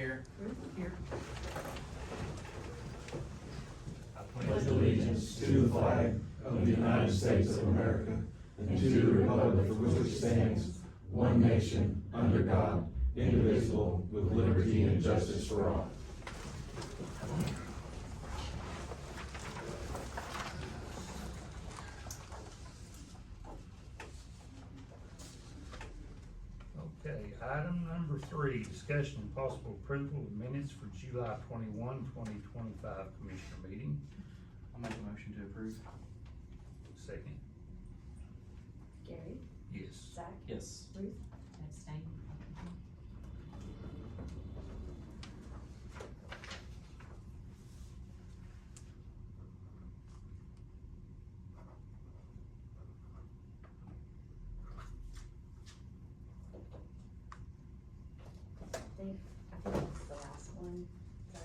Here. Here. Pledge allegiance to the flag of the United States of America and to the republic for which it stands, one nation, under God, indivisible, with liberty and justice for all. Okay, item number 3, discussion and possible approval of minutes for July 21, 2025 Commissioner meeting. I'll make a motion to approve. Second. Gary, Yes. Zach, Yes. Ruth, Abstain. I think it's the last one, Zach.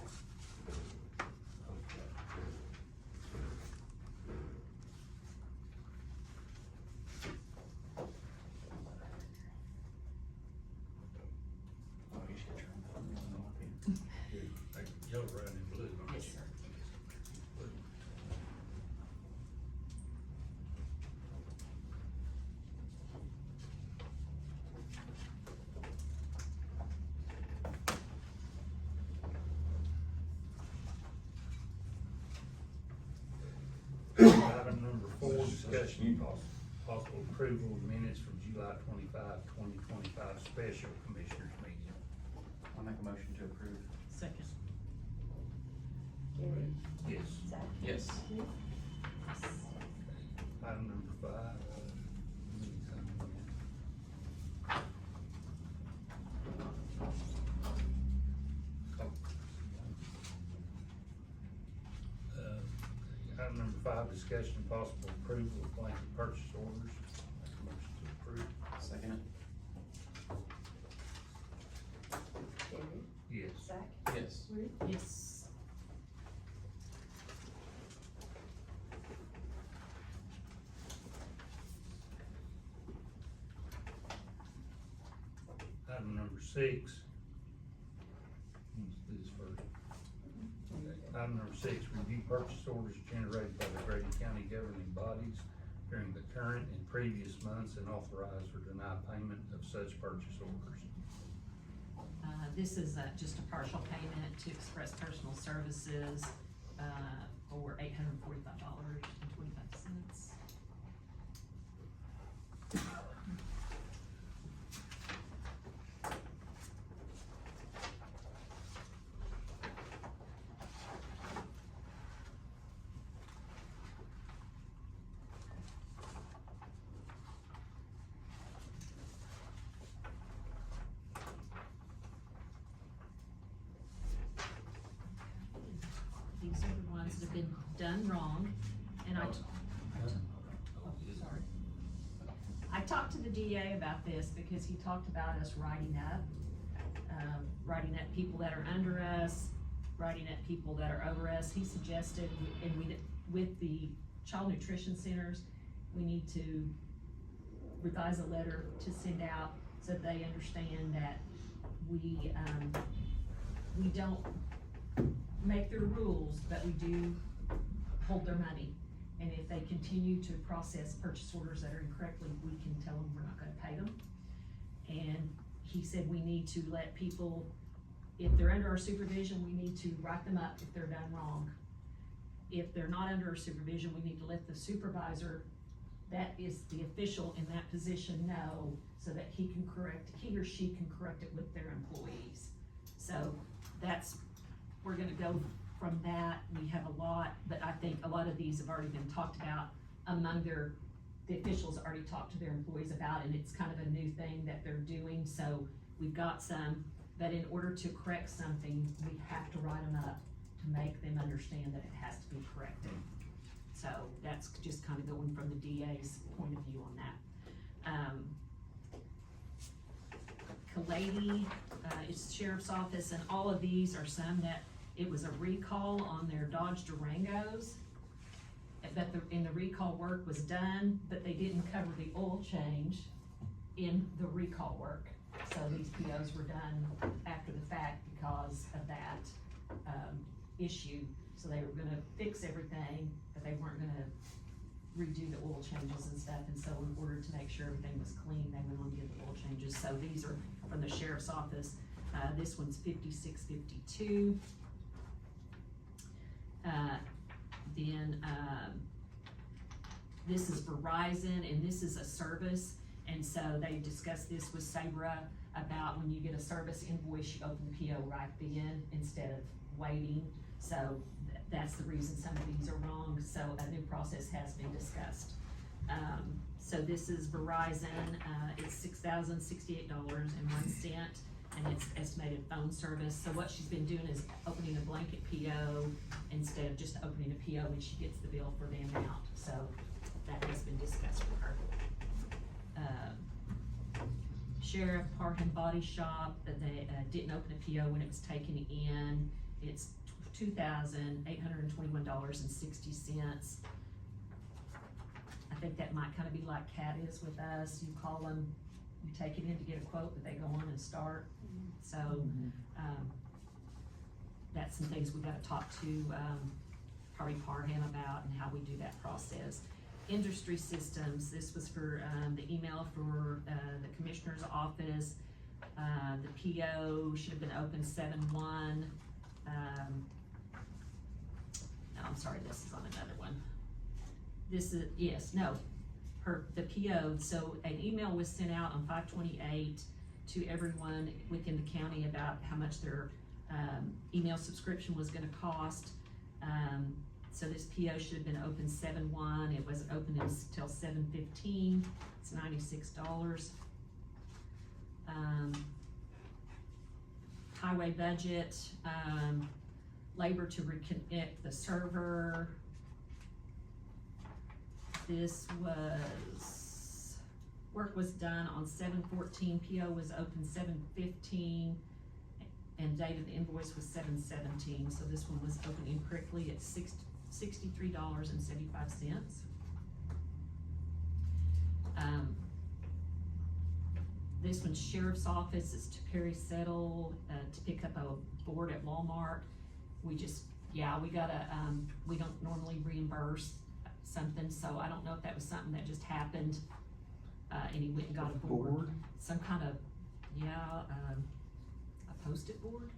Oh, you should turn that on. Yellow, red, and blue. Yes, sir. Item number 4, discussion and possible approval of minutes from July 25, 2025 Special Commissioners meeting. I'll make a motion to approve. Second. Gary, Yes. Zach, Yes. Ruth, Item number 5. Item number 5, discussion and possible approval of blanket purchase orders. Make a motion to approve. Second it. Gary, Yes. Zach, Yes. Ruth, Yes. Item number 6. Let's do this first. Item number 6, review purchase orders generated by the Grady County governing bodies during the current and previous months and authorize or deny payment of such purchase orders. This is just a partial payment to Express Personal Services for $845.25. These are the ones that have been done wrong, and sorry. I talked to the DA about this because he talked about us writing up people that are under us, writing up people that are over us. He suggested, and with the child nutrition centers, we need to revise a letter to send out so that they understand that we don't make their rules, but we do hold their money. And if they continue to process purchase orders that are incorrectly, we can tell them we're not gonna pay them. And he said we need to let people, if they're under our supervision, we need to write them up if they're done wrong. If they're not under our supervision, we need to let the supervisor, that is the official in that position, know so that he or she can correct it with their employees. So we're gonna go from that. We have a lot, but I think a lot of these have already been talked about among the officials already talked to their employees about, and it's kind of a new thing that they're doing, so we've got some, but in order to correct something, we have to write them up to make them understand that it has to be corrected. So that's just kind of going from the DA's point of view on that. Grady, it's sheriff's office, and all of these are some that it was a recall on their Dodge Durangos. But the recall work was done, but they didn't cover the oil change in the recall work. So these POs were done after the fact because of that, issue. So they were gonna fix everything, but they weren't gonna redo the oil changes and stuff. And so in order to make sure everything was clean, they went on to get the oil changes. So these are from the sheriff's office. This one's 5652. Then, this is Verizon, and this is a service, and so they discussed this with Sabra about when you get a service invoice, you open the PO right then instead of waiting. So that's the reason some of these are wrong, so a new process has been discussed. So this is Verizon, it's $6,068.01, and it's estimated phone service. So what she's been doing is opening a blanket PO instead of just opening a PO when she gets the bill for the amount. So that has been discussed with her. Sheriff Parham Body Shop, that they didn't open a PO when it was taken in. It's $2,821.60. I think that might kind of be like Cat is with us. You call them, you take it in to get a quote, but they go on and start. So, that's some things we gotta talk to, probably Parham about and how we do that process. Industry Systems, this was for, the email for, the Commissioner's Office. The PO should have been open 7/1. No, I'm sorry, this is on another one. This is, yes, no, the PO, so an email was sent out on 5/28 to everyone within the county about how much their, email subscription was gonna cost. So this PO should have been open 7/1, it wasn't open until 7/15, it's $96. Highway budget, labor to reconnect the server. This was, work was done on 7/14, PO was open 7/15, and date of the invoice was 7/17, so this one was opened incorrectly at $63.75. This one's Sheriff's Office, it's to Perry Settle, to pick up a board at Walmart. We just, yeah, we gotta, we don't normally reimburse something, so I don't know if that was something that just happened, and he went and got a board. Some kind of, yeah, a post-it board,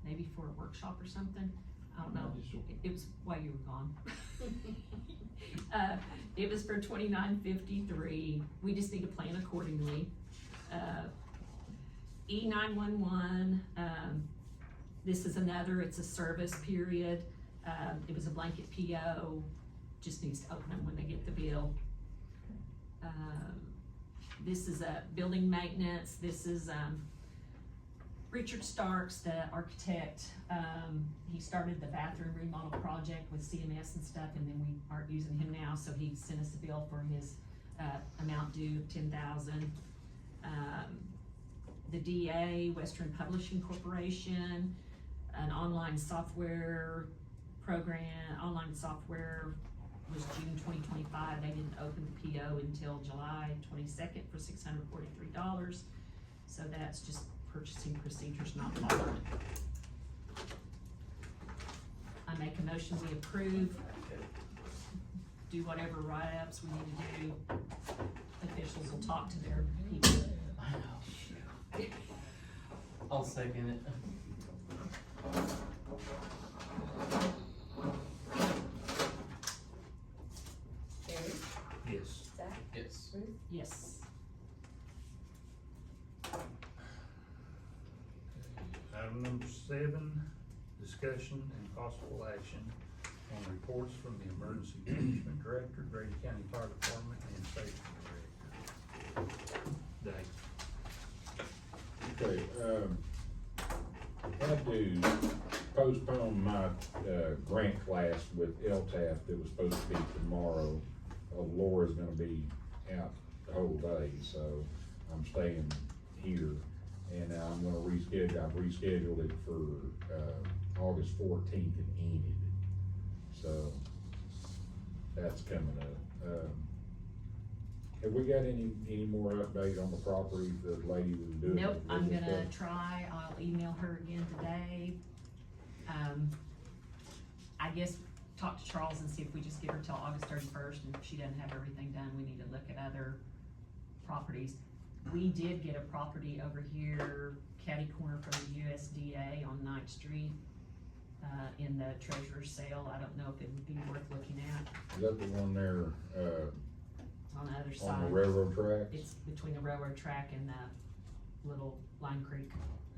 maybe for a workshop or something, I don't know. It was while you were gone. It was for $29.53, we just need to plan accordingly. E911, this is another, it's a service period, it was a blanket PO, just needs to open them when they get the bill. This is a building maintenance, this is, Richard Starks, the architect, he started the bathroom remodel project with CMS and stuff, and then we aren't using him now, so he sent us a bill for his, amount due, $10,000. The DA, Western Publishing Corporation, an online software program, online software was June 2025, they didn't open the PO until July 22nd for $643, so that's just purchasing procedures not followed. I make a motion we approve, do whatever write-ups we need to do, officials will talk to their people. I know, shoot. I'll second it. Gary, Yes. Zach, Yes. Ruth, Yes. Item number 7, discussion and possible action on reports from the Emergency Management Director, Grady County Fire Department, and Safety Director. Dave. Okay, had to postpone my, grant class with LTAF that was supposed to be tomorrow. Laura's gonna be out the whole day, so I'm staying here. And I'm gonna reschedule, I've rescheduled it for, August 14th in Enid. So, that's coming up. Have we got any more update on the property the lady was doing? Nope, the I'm legal gonna stuff? try, I'll email her again today. I guess talk to Charles and see if we just give her till August 31st, and if she doesn't have everything done, we need to look at other properties. We did get a property over here, catty corner from the USDA on 9th Street, in the treasurer's sale. I don't know if it would be worth looking at Is that the one there, on the other on the side. railroad tracks? It's between the railroad track and the little Lime Creek.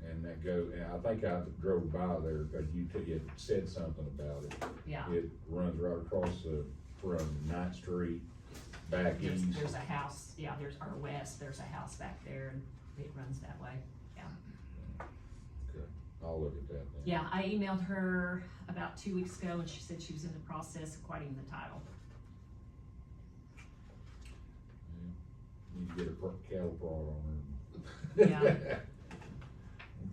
And that goes, and I think I drove by there, cause you had said something about it. Yeah, It runs right across from 9th Street back east. there's a house, yeah, or west, there's a house back there, and it runs that way, yeah. Okay, I'll look at that then. Yeah, I emailed her about 2 weeks ago, and she said she was in the process of quoting the title. Need to get a cattle prod on her. Yeah.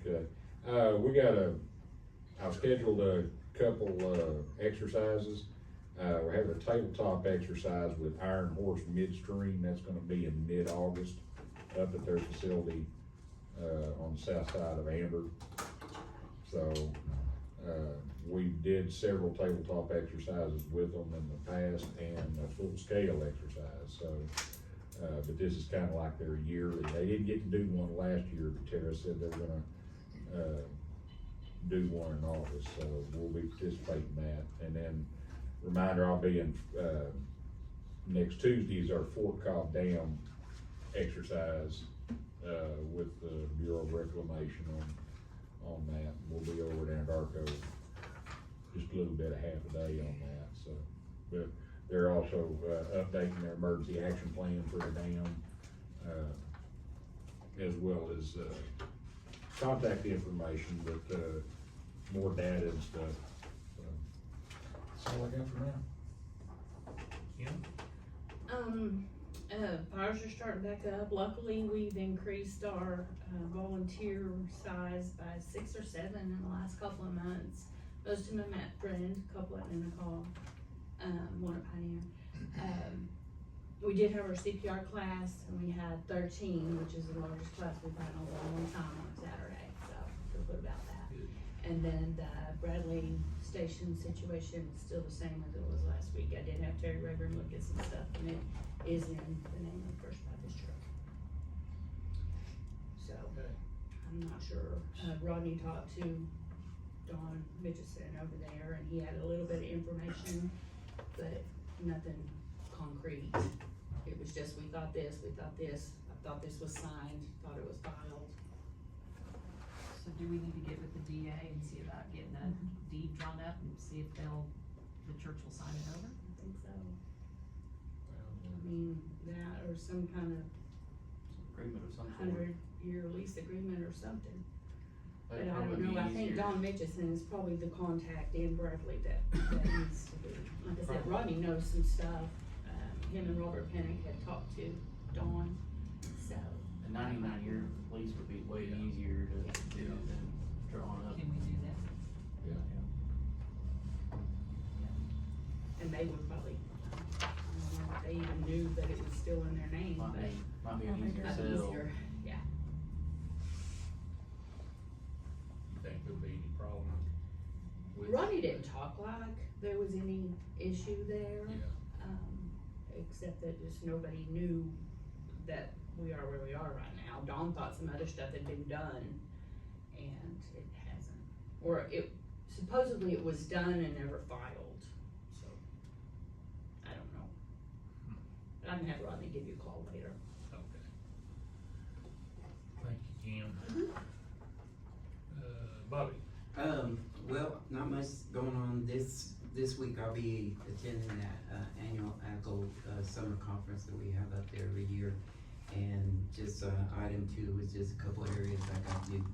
Okay, I've scheduled a couple, exercises. We're having a tabletop exercise with Iron Horse Midstream, that's gonna be in mid-August, up at their facility, on the south side of Amber. So, we did several tabletop exercises with them in the past, and a full scale exercise, so. But this is kinda like their yearly, they didn't get to do one last year, but Tara said they were gonna, do one in August, so we'll be participating in that. And then, reminder, I'll be in, next Tuesday is our Fort Cobb Dam exercise, with the Bureau of Reclamation on that. We'll be over at Anadarko, just a little bit of half a day on that, so. But they're also, updating their emergency action plan for the dam, as well as, contact information, but, more data and stuff, so. That's all I got for now. Kim? Fires are starting back up. Luckily, we've increased our, volunteer size by 6 or 7 in the last couple of months. Most of them at Friend, a couple at Nenagel, one at Pioneer. We did have our CPR class, and we had 13, which is the largest class we've had in a long time on Saturday, so feel good about that. Good. And then the Bradley Station situation is still the same as it was last week. I did have Terry Rayburn look at some stuff, and it is in the name of First Baptist Church. So, Okay. I'm not sure. Rodney talked to Don Mitchison over there, and he had a little bit of information, but nothing concrete. It was just, we thought this, I thought this was signed, thought it was filed. So do we need to get with the DA and see about getting a deed drawn up and see if the church will sign it over? I think so. I mean, that or some kind of Agreement of some sort. 100-year lease agreement or something. But That'd I don't probably know, be I think easier. Don Mitchison is probably the contact in Bradley that needs to be. Like I said, Rodney knows some stuff, him and Robert Pennick had talked to Don, so. A 99-year lease would be way easier to do than drawing up. Can we do that? And they would probably, I don't know if they even knew that it was still in their name, but. Might be an easier Might be sell. easier, yeah. You think there'll be any problem with? Rodney didn't talk like there was any issue there. Yeah. Except that just nobody knew that we are where we are right now. Don thought some other stuff had been done, and it hasn't. Or it, supposedly it was done and never filed, so, I don't know. But I can have Rodney give you a call later. Okay. Thank you, Kim. Bobby? Well, not much going on this week. I'll be attending that, annual ACO, summer conference that we have up there every year. And just, item 2 is just a couple of areas I got to do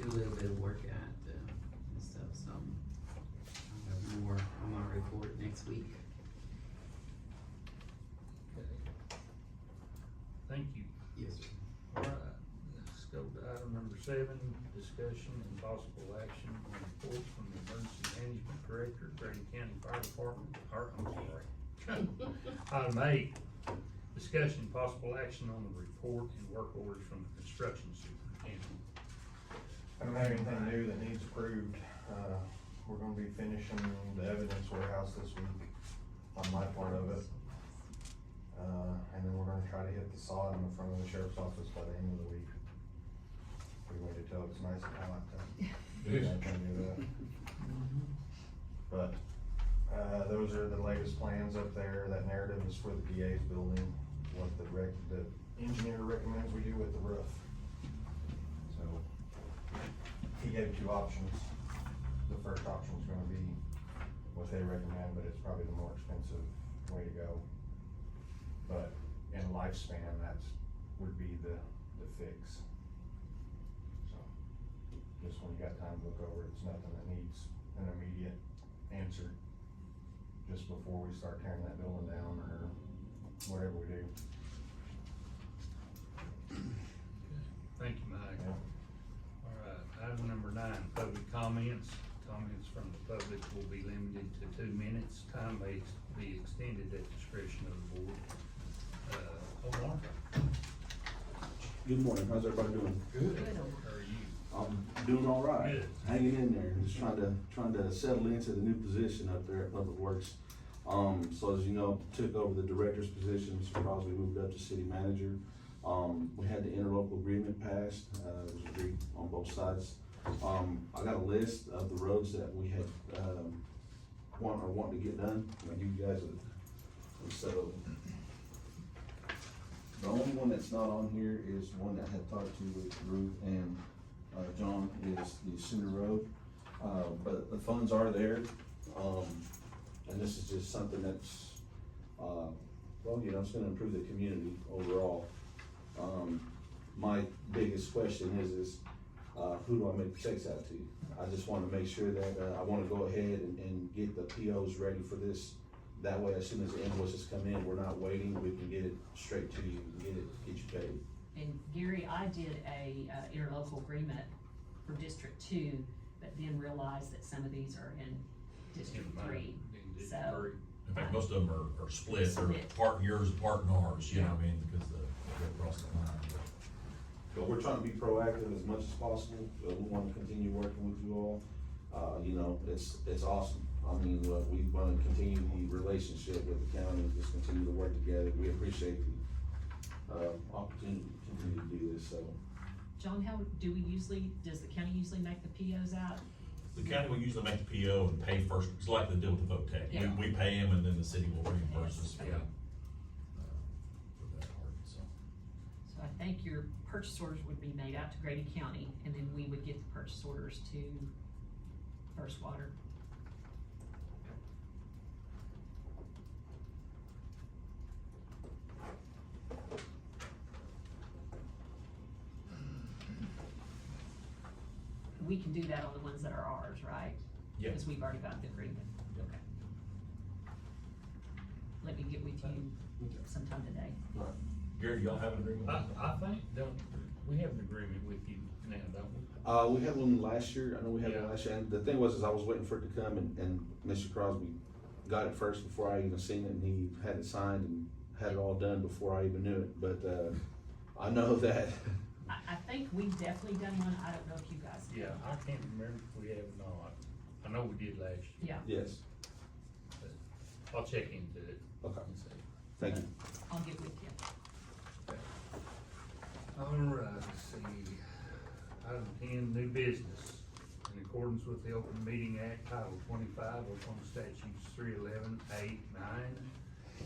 a little bit of work at, and stuff, so. I'll have more on my report next week. Okay. Thank you. Yes, sir. All right, let's go to item number 7, discussion and possible action on reports from the Emergency Management Director, Grady County Fire Department, or, I'm sorry. Item 8, Discussion and possible action on the report and work orders from the construction superintendent. I don't have anything new that needs approved. We're gonna be finishing the evidence warehouse this week on my part of it. And then we're gonna try to hit the sod in the front of the sheriff's office by the end of the week. We waited till it's nice and hot to. I can do that. But, those are the latest plans up there. That narrative is for the PA's building, what the engineer recommends we do with the roof. So, he gave two options. The first option's gonna be what they recommend, but it's probably the more expensive way to go. But in lifespan, would be the fix. So, just when you got time to look over it, it's nothing that needs an immediate answer. Just before we start tearing that building down or whatever we do. Thank you, Mike. Yeah. All right, item number 9, public comments. Comments from the public will be limited to 2 minutes. Time may be extended at discretion of the board. Omar, Good morning, how's everybody doing? good. How are you? I'm doing all right. Good. Hanging in there, just trying to settle into the new position up there at Public Works. So as you know, took over the director's position, Mr. Crosby moved up to city manager. We had the interlocal agreement passed, it was agreed on both sides. I got a list of the roads that we had, want to get done, I'll give you guys so the only one that's not on here is one that I had talked to with Ruth and, John, is the Cinder Road. But the funds are there, and this is just something that's, well, you know, it's gonna improve the community overall. My biggest question is, who do I make checks out to? I just wanna make sure that, I wanna go ahead and get the POs ready for this. That way, as soon as the invoices come in, we're not waiting, we can get it straight to you, and get you paid. And Gary, I did a interlocal agreement for District 2, but then realized that some of these are in District 3. So, In fact, most of them are split, they're Split. part yours, part in ours, you know what I mean, because they're across the line. But we're trying to be proactive as much as possible, so we wanna continue working with you all. You know, it's awesome. I mean, we wanna continue the relationship with the county, just continue to work together. We appreciate the, opportunity to continue to do this, so. John, how do we usually, does the county usually make the POs out? The county will usually make the PO and pay first, it's like the deal with the vote tech. Yeah. We pay them and then the city will reimburse us for, Yeah. for that part, so. So I think your purchase orders would be made out to Grady County, and then we would get the purchase orders to First Water. We can do that on the ones that are ours, right? Yeah. Because we've already got the agreement. Yeah. Okay. Let me get with you sometime today. Gary, y'all have an agreement? I think, we have an agreement with you now, don't we? We had one last year, I know we had Yeah. one last year, and the thing was, is I was waiting for it to come, and Mr. Crosby got it first before I even seen it, and he had it signed and had it all done before I even knew it, but, I know that. I think we've definitely done one, I don't know if you guys have. Yeah, I can't remember if we have or not. I know we did last year. Yeah, Yes, But I'll check into it. okay, and see. thank you. I'll get with you. All right, let's see. Item 10, new business. In accordance with the Open Meeting Act, Title 25, Oklahoma Statutes 311, 8, 9.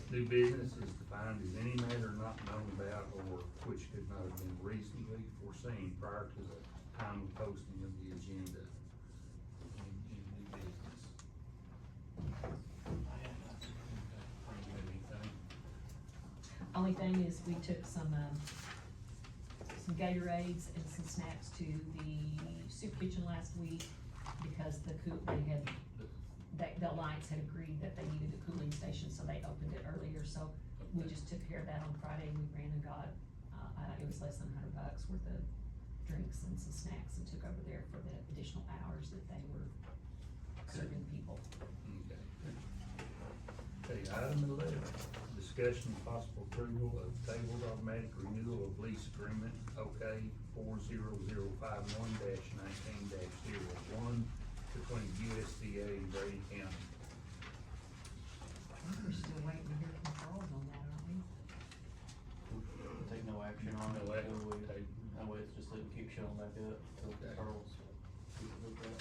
New business is defined as any matter not known about or which could not have been reasonably foreseen prior to the time of posting of the agenda. In new business. Anything? Only thing is, we took some Gatorades and some snacks to the soup kitchen last week because the Alliance had agreed that they needed a cooling station, so they opened it earlier, so we just took care of that on Friday. We ran and got, it was less than $100 worth of drinks and some snacks and took over there for the additional hours that they were serving people. Okay. Okay, item 11, discussion and possible approval of tabled automatic renewal of lease agreement, OK 40051-19-01 between USDA and Grady County. We're still waiting to hear from Charles on that, aren't we? Take no action on it. No action. Until we- That way it's just let it keep showing back up until Okay. Charles. keeps it looked at.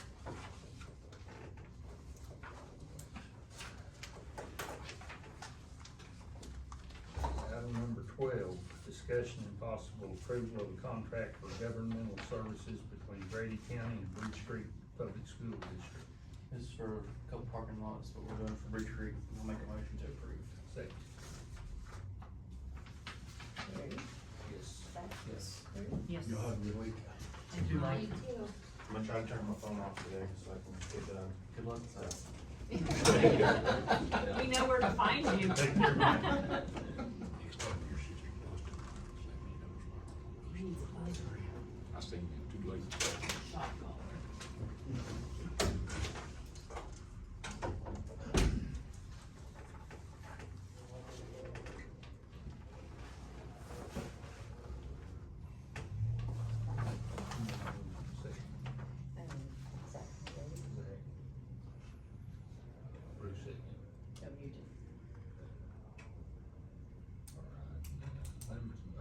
Item number 12, discussion and possible approval of a contract for governmental services between Grady County and Bridge Street Public School District. This is for a couple parking lots, what we're doing for Bridge Creek, we'll make a motion to approve. Second. Gary, Yes. Zach, Yes. Bruce, Yes. Y'all have a good week. Thank you, Mike. you too. I'm gonna try to turn my phone off today so I can get done. Good luck. We know where to find you. Take care, Mike. I seen you too late. Shot caller. Zach, Gary, Bruce second. no, you do.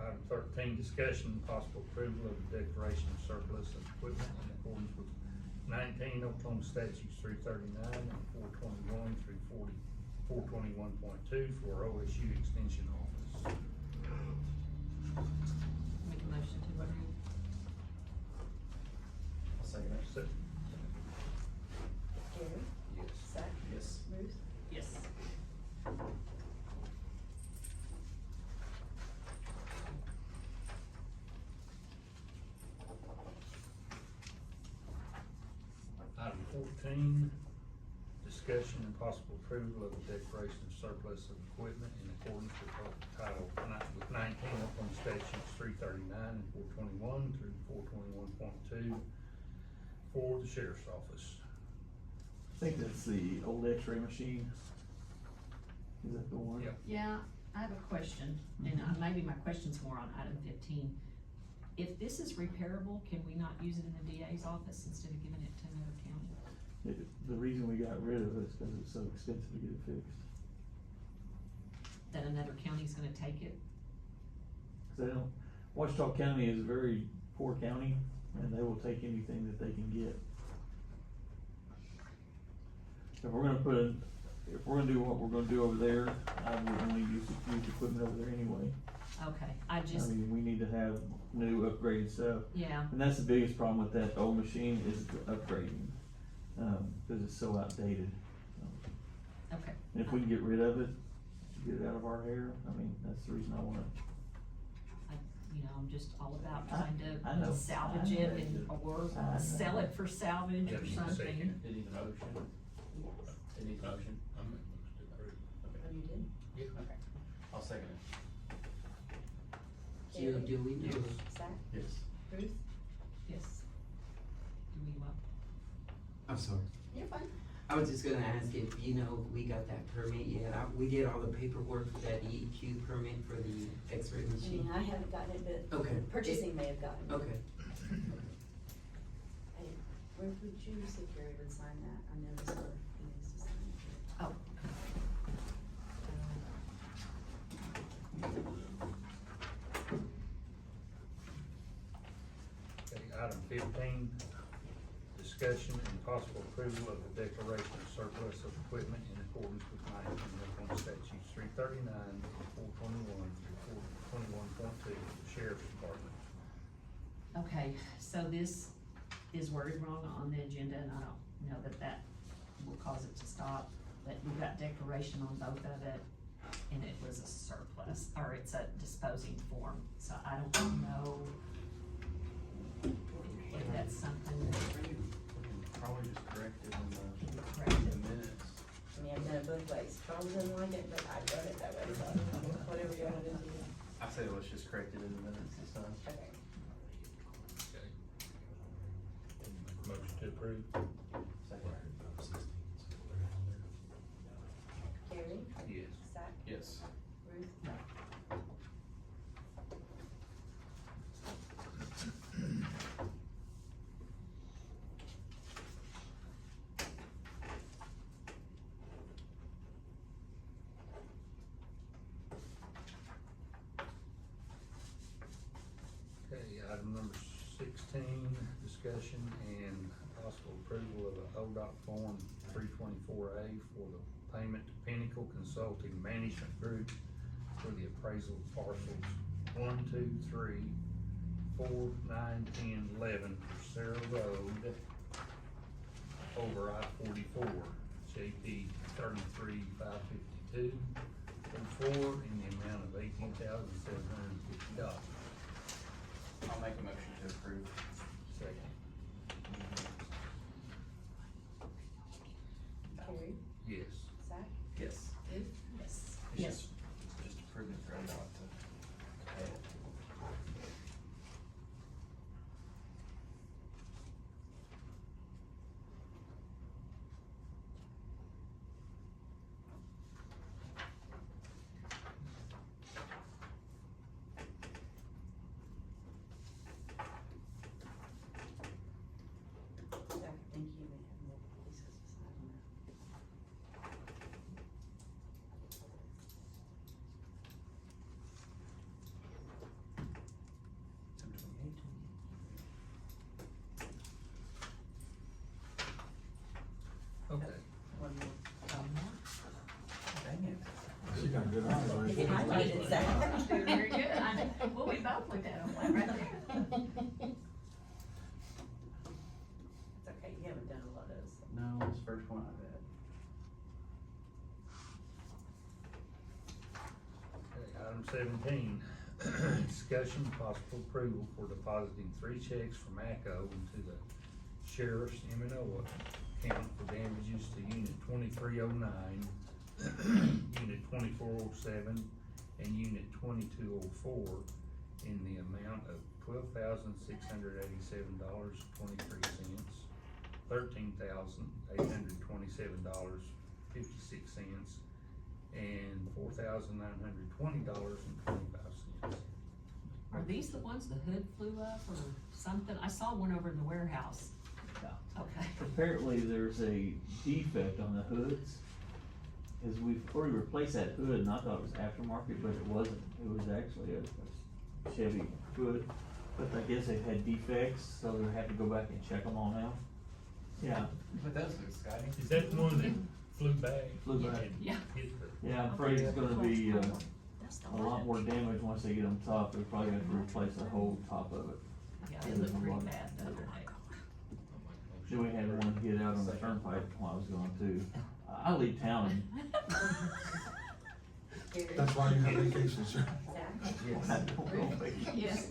Item 13, discussion and possible approval of the declaration of surplus of equipment in accordance with 19 Oklahoma statutes 339 and 421 through 421.2 for OSU Extension Office. Make a motion to approve. I'll second it. Second. Gary, Yes. Zach, Yes. Bruce, Yes. Item 14, discussion and possible approval of the declaration of surplus of equipment in accordance with Title 19 Oklahoma statutes 339 and 421 through 421.2 for the sheriff's office. I think that's the old x-ray machine. Is that the one? Yep. Yeah, I have a question, and maybe my question's more on item 15. If this is repairable, can we not use it in the DA's office instead of giving it to another county? The reason we got rid of it is because it's so expensive to get it fixed. That another county's gonna take it? 'Cause they don't, Ouachita County is a very poor county, and they will take anything that they can get. If we're gonna if we're gonna do what we're gonna do over there, I would only use equipment over there anyway. Okay, I I just, mean, we need to have new upgraded stuff. yeah, And that's the biggest problem with that old machine is the upgrading, cause it's so outdated. okay. And if we can get rid of it, get it out of our hair, I mean, that's the reason I wanna. You know, I'm just all about trying I know. to salvage I know. it and, or I know. sell it for salvage Yeah, or you can something. second It needs a motion. Yes. It needs a motion. I'm making a motion to approve. Oh, you did? Yeah. Okay. I'll second it. Do we know? Zach, Yes. Bruce, Yes. Do we want? I'm sorry. you're fine. I was just gonna ask if, you know, we got that permit yet. We did all the paperwork for that EQ permit for the x-ray I mean, machine. I haven't gotten it, but Okay. purchasing may have gotten it. Okay. Hey, where would you see Gary would sign that? I noticed where he needs to sign it. Oh. Okay, item 15, discussion and possible approval of the declaration of surplus of equipment in accordance with 19 Oklahoma statutes 339 and 421 through 421.2 for the sheriff's department. Okay, so this is worded wrong on the agenda, and I don't know that that will cause it to stop, but we've got declaration on both of it, and it was a surplus, or it's a disposing form, so I don't know if that's something that We can probably just correct it in correct the it. minutes. I mean, I've done it both ways. Charles doesn't like it, but I've done it that way, so whatever you wanna do. I say let's just correct it in the minutes this time. Okay. Okay. Motion to approve. Second. Gary, Yes. Zach, Yes. Bruce, discussion and possible approval of a ODOT Form 324A for the payment to Pinnacle Consulting Management Group for the appraisal of parcels 1, 2, 3, 4, 9, 10, 11 for Sarah Road over I-44, JP 33,552, 4 in the amount of $18,750. I'll make a motion to approve. Second. Carrie, Yes. Zach, Yes. Ruth, Yes. It's just approving for ODOT to pay it. Zach, thank you, we have multiple pieces to sign on that. Okay. One more. Dang it. She got good eyes on He highlighted Zach. Doing very good. I know. Well, we both looked at him like right there. It's okay, you haven't done a lot of those. No, it's the first one I've had. Okay, item 17, discussion possible approval for depositing 3 checks from ACO into the sheriff's M&O account for damages to Unit 2309, Unit 2407, and Unit 2204 in the amount of $12,687.23, $13,827.56, and $4,920.25. Are these the ones the hood flew up or something? I saw one over in the warehouse. Yeah. Okay. Apparently, there's a defect on the hoods. As we've already replaced that hood, and I thought it was aftermarket, but it wasn't. It was actually a Chevy hood. But I guess they had defects, so they had to go back and check them all now. Yeah, But those look exciting. Is that the one that flew back? Flew back. and Yeah. hit the- yeah, I'm afraid it's gonna be, That's the a lot one. more damage once they get them top. They're probably gonna have to replace the whole top of it. Yeah, it looked pretty bad the other day. Then we had one get out on the turnpike while I was going too. I leave town and Carrie, That's why you have vacation, sir. Zach, I don't go vacation. Yes.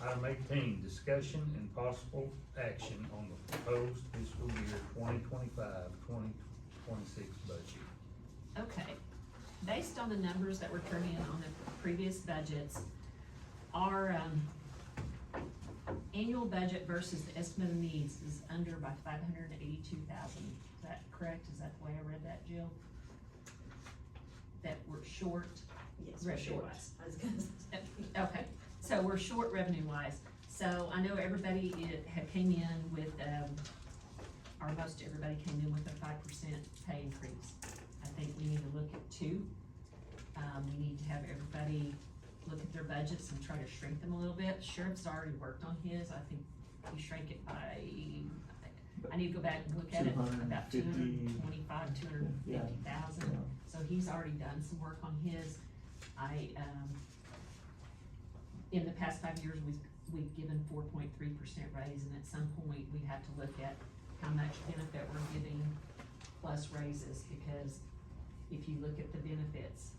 Item 18, discussion and possible action on the proposed fiscal year 2025-2026 budget. Okay, based on the numbers that were turned in on the previous budgets, our, annual budget versus the estimate of needs is under by $582,000. Is that correct? Is that the way I read that, Jill? That we're short? yes, Revenue short. wise. I was gonna say. Okay, so we're short revenue wise. So I know everybody had came in with, or most everybody came in with a 5% pay increase. I think we need to look at 2. We need to have everybody look at their budgets and try to shrink them a little bit. Sheriff's already worked on his. I think he shrank it by, I need to go back and look at it, about 225, 250,000. Yeah. So he's already done some work on his. In the past 5 years, we've given 4.3% raise, and at some point, we have to look at how much benefit we're giving plus raises, because if you look at the benefits,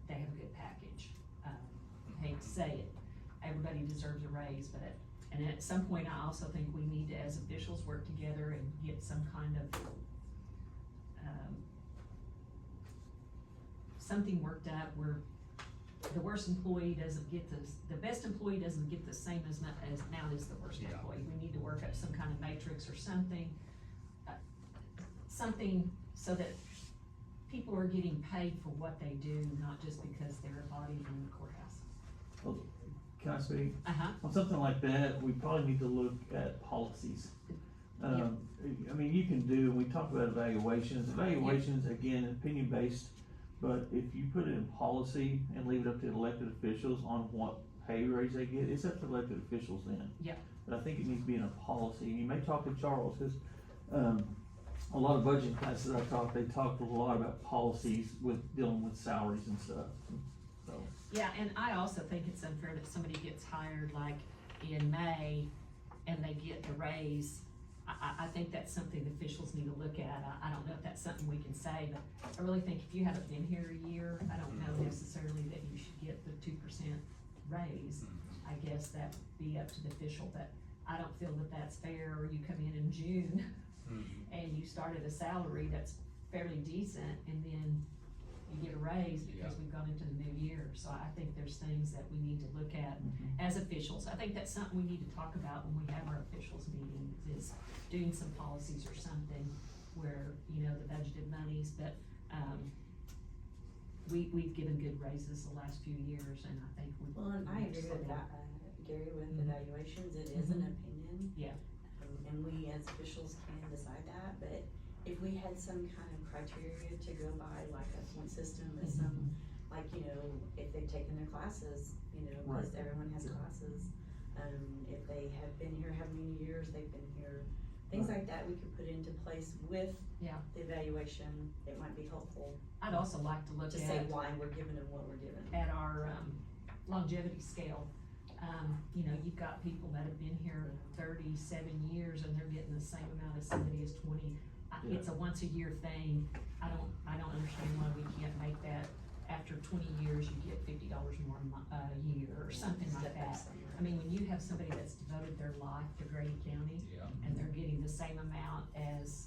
they have a good package. Hate to say it, everybody deserves a raise, and at some point, I also think we need to, as officials, work together and get some kind of, something worked out where the worst employee doesn't get the best employee doesn't get the same as now as the worst Yeah. employee. We need to work up some kind of matrix or something, something so that people are getting paid for what they do, not just because they're embodied in the courthouse. Well, can I speak? Uh-huh. On something like that, we probably need to look at policies. I mean, you can do, we talk about evaluations, again, opinion-based, but if you put it in policy and leave it up to elected officials on pay raise they get, it's up to elected officials then. Yeah. But I think it needs to be in a policy, and you may talk to Charles, cause, a lot of budget classes I taught, they talked a lot about policies with, dealing with salaries and stuff, so. Yeah, and I also think it's unfair that somebody gets hired like in May and they get the raise. I think that's something the officials need to look at. I don't know if that's something we can say, but I really think if you haven't been here a year, I don't know necessarily that you should get the 2% raise. I guess that would be up to the official, but I don't feel that that's fair, or you come in June and you start at a salary that's fairly decent, and then you get a raise because we've gone into the new year. So I think there's things that we need to look at as officials. I think that's something we need to talk about when we have our officials meetings, is doing some policies or something where, you know, the budgeted monies, but, we've given good raises the last few years, and I think we. Well, and I agree with that, Gary, with evaluations, it is an opinion. Yeah. And we as officials can decide that, but if we had some kind of criteria to go by, like a point system, with some, like, you know, if they've taken their classes, you know, because everyone has classes, if they have been here, how many years they've been here, things like that we could put into place with the evaluation, it might be helpful. I'd also like to look To say why we're giving them what we're giving. at our, longevity scale. You know, you've got people that have been here 37 years and they're getting the same amount as somebody is 20. It's a once a year thing. I don't understand why we can't make that after 20 years, you get $50 more a year or something like that. I mean, when you have somebody that's devoted their life to Grady County and they're getting the same amount as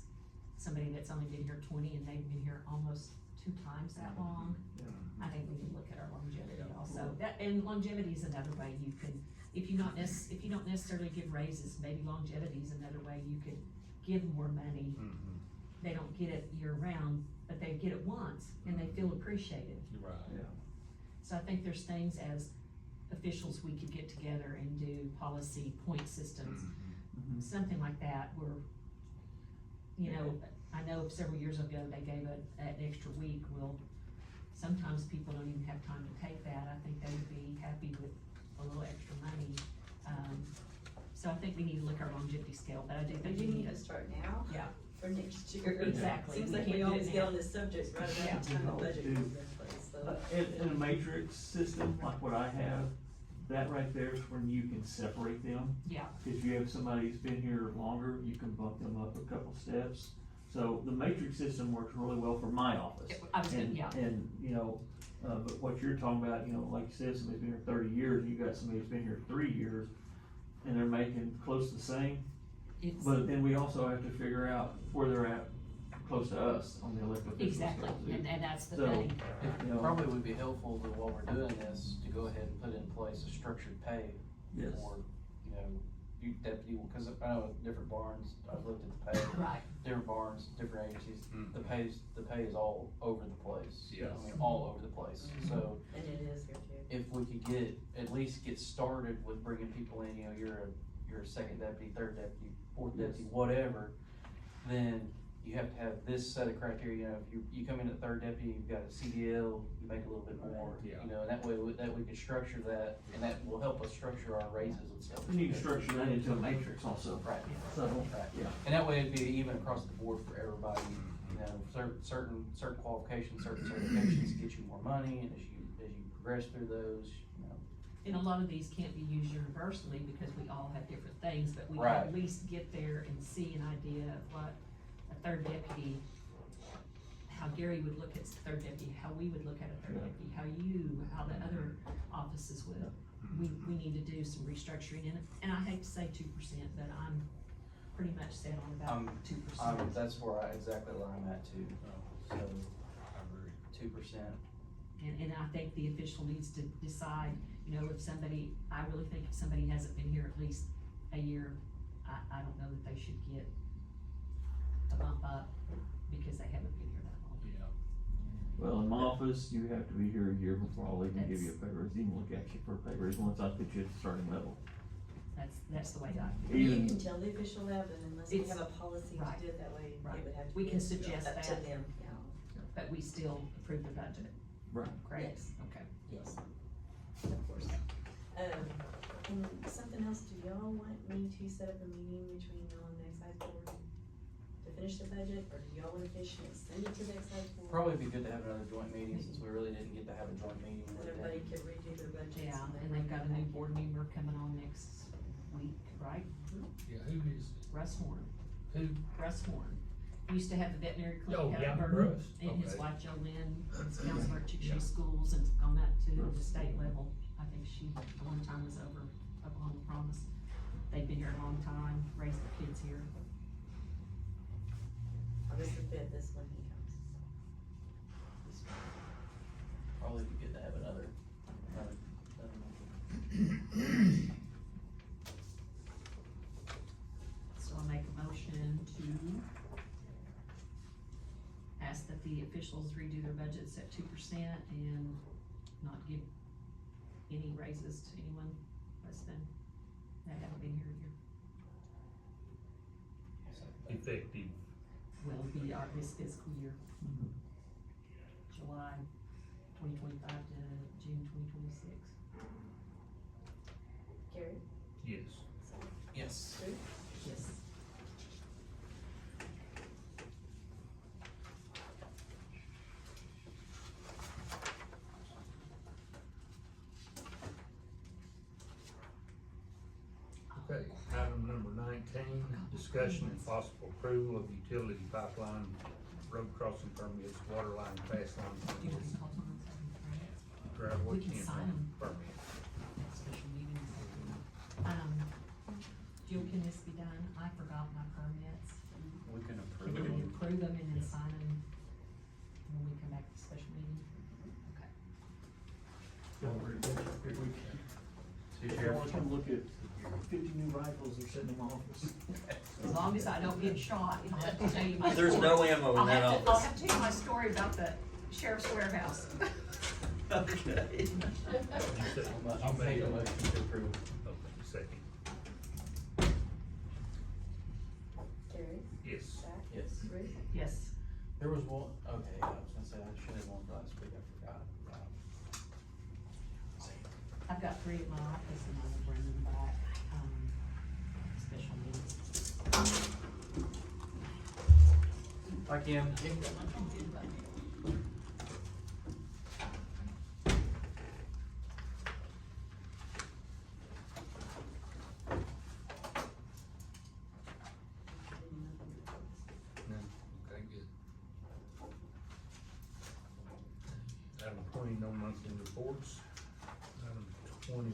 somebody that's only been here 20 and they've been here almost 2 times that long, I think we need to look at our longevity also. And longevity is another way you can, if you don't necessarily give raises, maybe longevity is another way you could give more money. They don't get it year round, but they get it once and they feel appreciated. Right. Yeah. So I think there's things as officials we could get together and do policy point systems, something like that, where, you know, I know several years ago they gave an extra week. Well, sometimes people don't even have time to take that. I think they would be happy with a little extra money. So I think we need to look at our longevity scale, but I do But think you we need to start now. Yeah. For next year. Exactly. Seems We like can't we do always it get now. on this subject right around the time the budget comes in place, so. In a matrix system like what I have, that right there is when you can separate them. Yeah. If you have somebody who's been here longer, you can bump them up a couple steps. So the matrix system works really well for my office. I was thinking, And, you know, but what you're talking about, you know, like you said, somebody's been here 30 years, you got somebody who's been here 3 years, and they're making close to the same. It's, But then we also have to figure out where they're at, close to us on the elected official exactly, scale, too. and that's the So, thing. you know, Probably would be helpful to, while we're doing this, to go ahead and put in place a structured pay Yes. for, you know, you deputy, cause I know different barns, I've looked at the pay. Right. Different barns, different agencies, the pay is all over the place. Yes. I mean, all over the place, so And it is here too. if we could at least get started with bringing people in, you know, you're a second deputy, third deputy, fourth deputy, whatever, then you have to have this set of criteria, you know, if you come in at third deputy, you've got a CDL, you make a little bit more, you know, and that way, we can structure that, and that will help us structure our raises and stuff. And you can structure that into a matrix also. Right. So, Right. yeah. And that way it'd be even across the board for everybody, you know, certain qualifications, certain certifications get you more money, and as you progress through those, you know. And a lot of these can't be used universally because we all have different things, but we can Right. at least get there and see an idea of what a third deputy, how Gary would look at third deputy, how we would look at a third deputy, how the other offices would. We need to do some restructuring in it, and I hate to say 2%, but I'm pretty much set on about 2%. That's exactly where I'm at too, so, 2%. And I think the official needs to decide, you know, if somebody, I really think if somebody hasn't been here at least a year, I don't know that they should get a bump up because they haven't been here that long. Well, in my office, you have to be here a year before I'll even give you a pay raise, even look at you for a pay raise once I put you at the starting level. That's the way I feel. You Even, can tell the official that, but unless we It's- have a policy to right. do it that way, Right. it would have to We be can up suggest to that. them, But we still approve the budget, right. correct? Yes. Okay. yes, of course. And something else, do y'all want me to set up a meeting between y'all and the excise board to finish the budget, or do y'all wanna finish it and send it to the excise board? Probably be good to have another joint meeting, since we really didn't get to have a joint meeting And with everybody them. could redo their budgets. Yeah, and they've got a new board member coming on next week, right? Yeah, who is, Russ Horn. who? Russ Horn. Used to have the veterinary Oh, clinic yeah, out in Burton, Russ, and his okay. wife JoLynn is counselor at Yeah. Chickasha schools and gone up to the state level. I think she, one time was over Oklahoma Promise. They've been here a long time, raised their kids here. August the 5th is when he comes. Probably be good to have another meeting. So I make a motion to ask that the officials redo their budgets at 2% and not give any raises to anyone less than, that haven't been here a year. Effective, Will be our, this fiscal year. July 2025 to June 2026. Gary? yes. Yes. Ruth? Yes. Okay, item number 19, discussion and possible approval of utility pipeline, road crossing permits, water line, fast line Do you want permits, to call Tom and have him sign it? driveway We can campground sign 'em. permit. At special meetings. Jill, can this be done? I forgot my permits. We can Can approve we it. approve them and then sign them when we come back to the special meeting? Okay. Don't worry about it, every week. See, If you Sheriff? wanna come look at 50 new rifles that are sitting in my office. As long as I don't get shot, I'll have to tell you my story. There's no ammo in that I'll office. have to tell you my story about the sheriff's warehouse. Okay. You said- I'll you made make a it. motion to approve. Okay, second, Gary? yes. Zach? Yes. Ruth? Yes. There was one, okay, I was gonna say, I should have one last week, I forgot. I've got 3 at my office and I will bring them back, special meetings. Hi, Kim. No, okay, good. Item 20, no monthly reports. Item 21,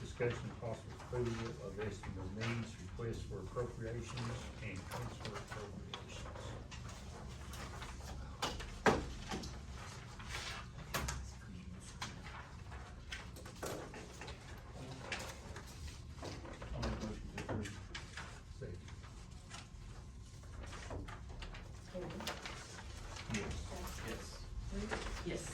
discussion of possible approval of estimate of needs, requests for appropriations, and transfer appropriations. I'll make a motion to approve. Second, Gary? yes. Zach? Yes. Ruth? Yes.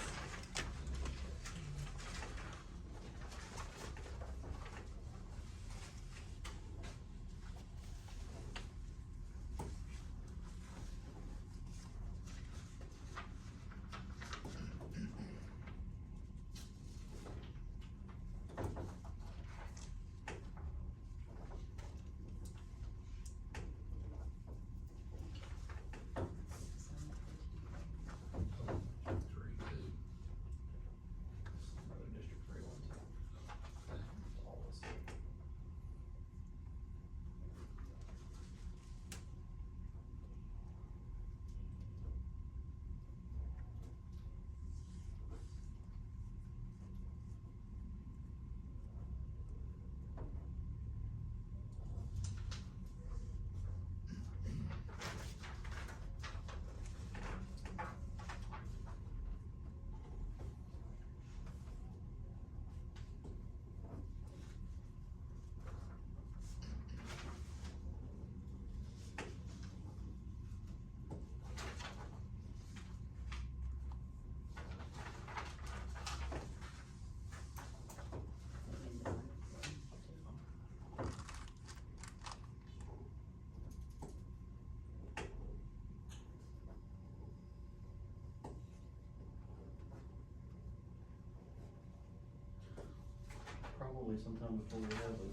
sometime before we have a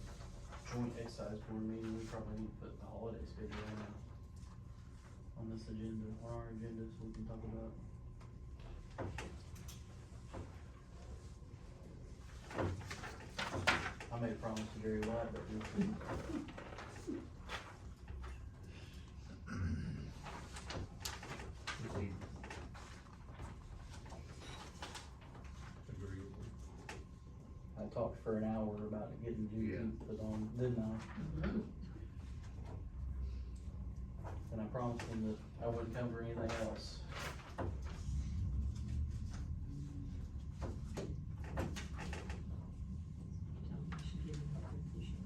joint excise board meeting, we probably need to put the holiday schedule on this agenda, on our agenda, so we can talk about. I made a promise to Gary White, but we'll see. Is he agreeable? I talked for an hour about getting Juneteenth put on, didn't I? And I promised him that I wouldn't come for anything else. Tell them we should give them a completion.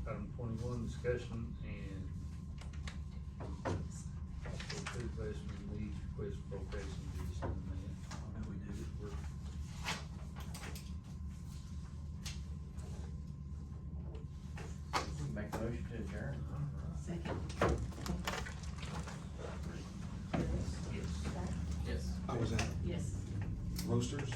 Item 21, discussion and possible food investment needs request appropriation to this amendment. I know we did it, Make a motion to adjourn. Second. yes. Yes. I was at Yes. Roasters.